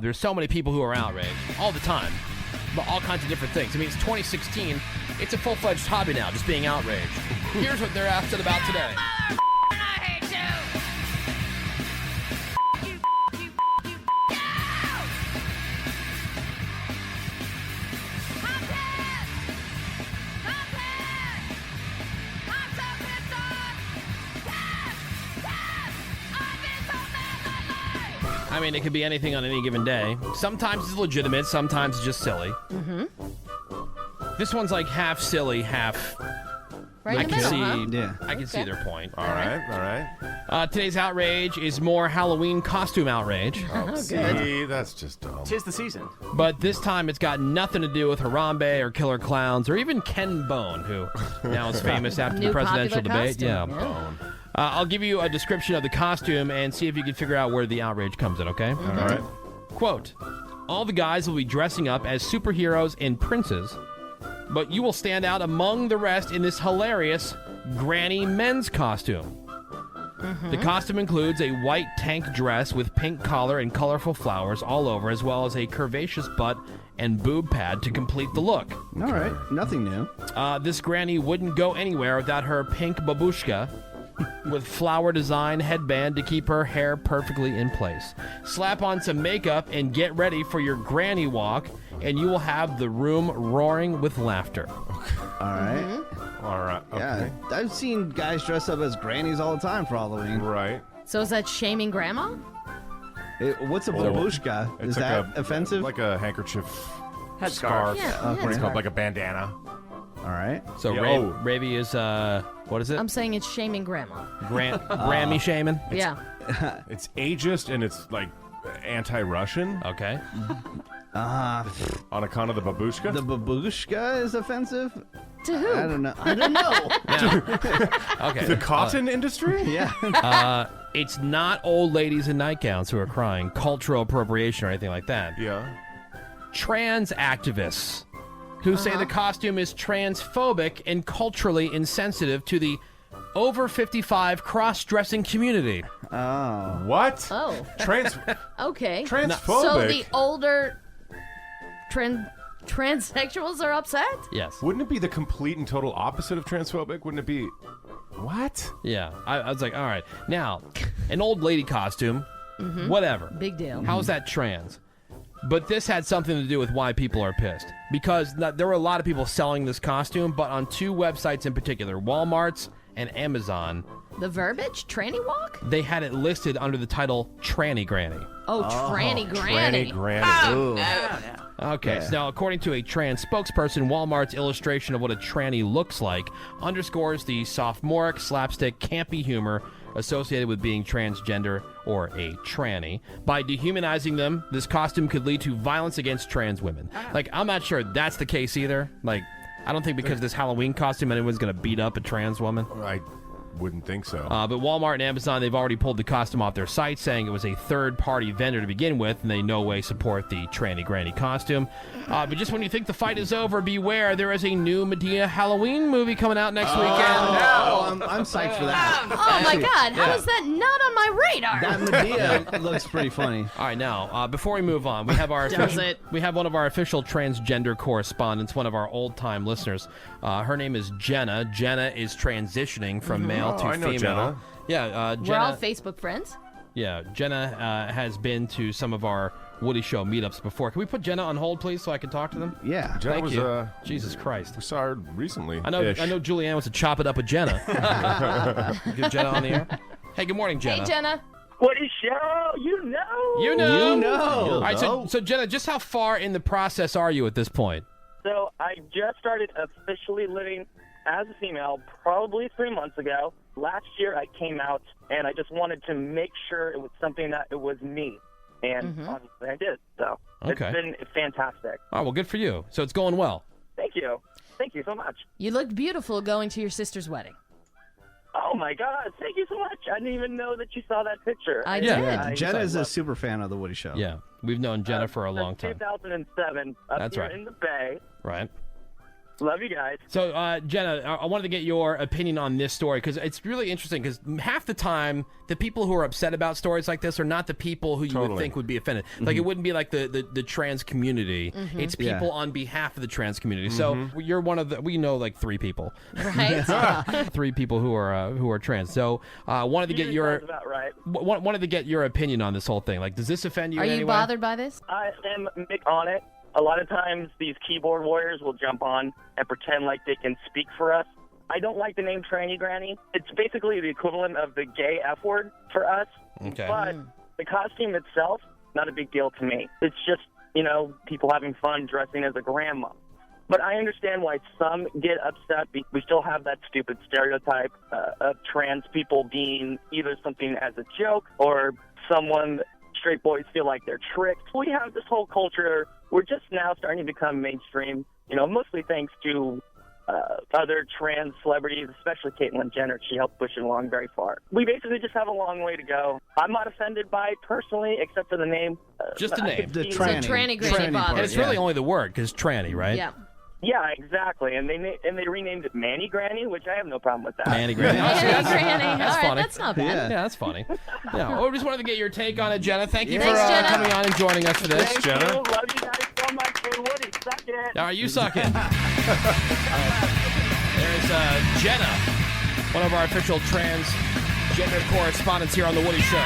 There's so many people who are outraged all the time about all kinds of different things. I mean, it's 2016. It's a full-fledged hobby now, just being outraged. Here's what they're upset about today. I hate I mean, it could be anything on any given day. Sometimes it's legitimate, sometimes it's just silly. Mm-hmm. This one's like half silly, half... Right I in the can middle, see, huh? I can see their point. All right. Today's outrage is more Halloween costume outrage. Oh, see, that's just dumb. Tis the season. But this time it's got nothing to do with Harambe or Killer Clowns or even Ken Bone, who now is famous after the New presidential popular debate. costume, Yeah. yeah. Bone. I'll give you a description of the costume and see if you can figure out where the outrage comes in, okay? All right. Quote, all the guys will be dressing up as superheroes and princes, but you will stand out among the rest in this hilarious granny men's costume. The costume includes a white tank dress with pink collar and colorful flowers all over, as well as a curvaceous butt and boob pad to complete the look. All right, nothing new. This granny wouldn't go anywhere without her pink babushka with flower design headband to keep her hair perfectly in place. Slap on some makeup and get ready for your granny walk, and you will have the room roaring with laughter. All right. All right. Okay. Yeah, I've seen guys dress up as grannies all the time for Halloween. Right. So is that shaming grandma? What's a babushka? Is like that offensive? Like a handkerchief Headscarf. scarf. Yeah, What's called like a bandana. All right. So Yeah, Ravi is, what is it? I'm saying it's shaming grandma. Grammy shaming? Yeah. It's ageist and it's like anti-Russian Okay. on account of the babushka. The babushka is offensive? To who? I don't know. I don't know. Okay. The cotton industry? Yeah. It's not old ladies in nightgowns who are crying cultural appropriation or anything like that. Yeah. Trans activists who say the costume is transphobic and culturally insensitive to the over 55 cross-dressing community. Oh. What? Oh. Okay. Transphobic? So the older transsexuals are upset? Yes. Wouldn't it be the complete and total opposite of transphobic? Wouldn't it be... What? Yeah. I was like, all right. Now, an old lady costume, whatever. Big deal. How's that trans? But this had something to do with why people are pissed. Because there were a lot of people selling this costume, but on two websites in particular, Walmart's and Amazon, The verbiage? Tranny walk? they had it listed under the title Tranny Granny. Oh, tranny granny. Granny Granny. Ooh. Okay, so now according to a trans spokesperson, Walmart's illustration of what a tranny looks like underscores the sophomoric, slapstick, campy humor associated with being transgender or a tranny. By dehumanizing them, this costume could lead to violence against trans women. Like, I'm not sure that's the case either. Like, I don't think because of this Halloween costume anyone's going to beat up a trans woman. I wouldn't think so. But Walmart and Amazon, they've already pulled the costume off their site, saying it was a third-party vendor to begin with, and they no way support the tranny granny costume. But just when you think the fight is over, beware, there is a new Medea Halloween movie coming out next weekend. Oh, I'm psyched for that. Oh my God! How is that not on my radar? That Medea looks pretty funny. All right, now, before we move on, we have our Does it? we have one of our official transgender correspondents, one of our old-time listeners. Her name is Jenna. Jenna is transitioning from male to I know female. Jenna. Yeah, We're all Jenna. Facebook friends. Yeah, Jenna has been to some of our Woody Show meetups before. Can we put Jenna on hold, please, so I can talk to them? Yeah. Jenna Thank was, you. Jesus Christ. we saw her recently. I know Julianne wants to chop it up with Jenna. Get Jenna on the air. Hey, good morning, Jenna. Hey, Jenna. Woody Show, you know. You know. You know. All right, so Jenna, just how far in the process are you at this point? So I just started officially living as a female probably 3 months ago. Last year I came out, and I just wanted to make sure it was something that it was me. And obviously I did. So Okay. It's been fantastic. Oh, well, good for you. So it's going well. Thank you. Thank you so much. You looked beautiful going to your sister's wedding. Oh, my God. Thank you so much. I didn't even know that you saw that picture. I Yeah. did. Yeah, Jenna is a love- super fan of the Woody Show. Yeah, we've known Jenna for a long Since time. 2007 up That's here right. in the Bay. Right. Love you guys. So, Jenna, I wanted to get your opinion on this story because it's really interesting because half the time, the people who are upset about stories like this are not the people who you would think would be offended. Like, it wouldn't be like the trans community. It's people on behalf of the trans community. So, you're one of the, we know like 3 people. Right? 3 people who are trans. So, wanted to get your Sounds about right. wanted to get your opinion on this whole thing. Like, does this offend you Are in any you way? bothered by this? I am big on it. A lot of times these keyboard warriors will jump on and pretend like they can speak for us. I don't like the name tranny granny. It's basically the equivalent of the gay F word for us. Okay. But the costume itself, not a big deal to me. It's just, people having fun dressing as a grandma. But I understand why some get upset. We still have that stupid stereotype of trans people being either something as a joke or someone that straight boys feel like they're tricked. We have this whole culture. We're just now starting to become mainstream, mostly thanks to other trans celebrities, especially Caitlyn Jenner. She helped push it along very far. We basically just have a long way to go. I'm not offended by it personally, except for the name. Just the name. The So tranny. tranny granny Tranny bothers part, And it's really only the word because tranny, right? Yeah. Yeah, exactly. And they renamed it Manny Granny, which I have no problem with that. Manny Granny. Tranny granny. All right, funny. that's not bad. Yeah. Yeah, that's funny. Yeah, well, we just wanted to get your take on it, Jenna. Thank you Thanks, for Jenna. coming on and joining us for this. Thank you. Love you guys so much. Hey, Woody, suck it. All right, you suck it. There's Jenna, one of our official transgender correspondents here on The Woody Show.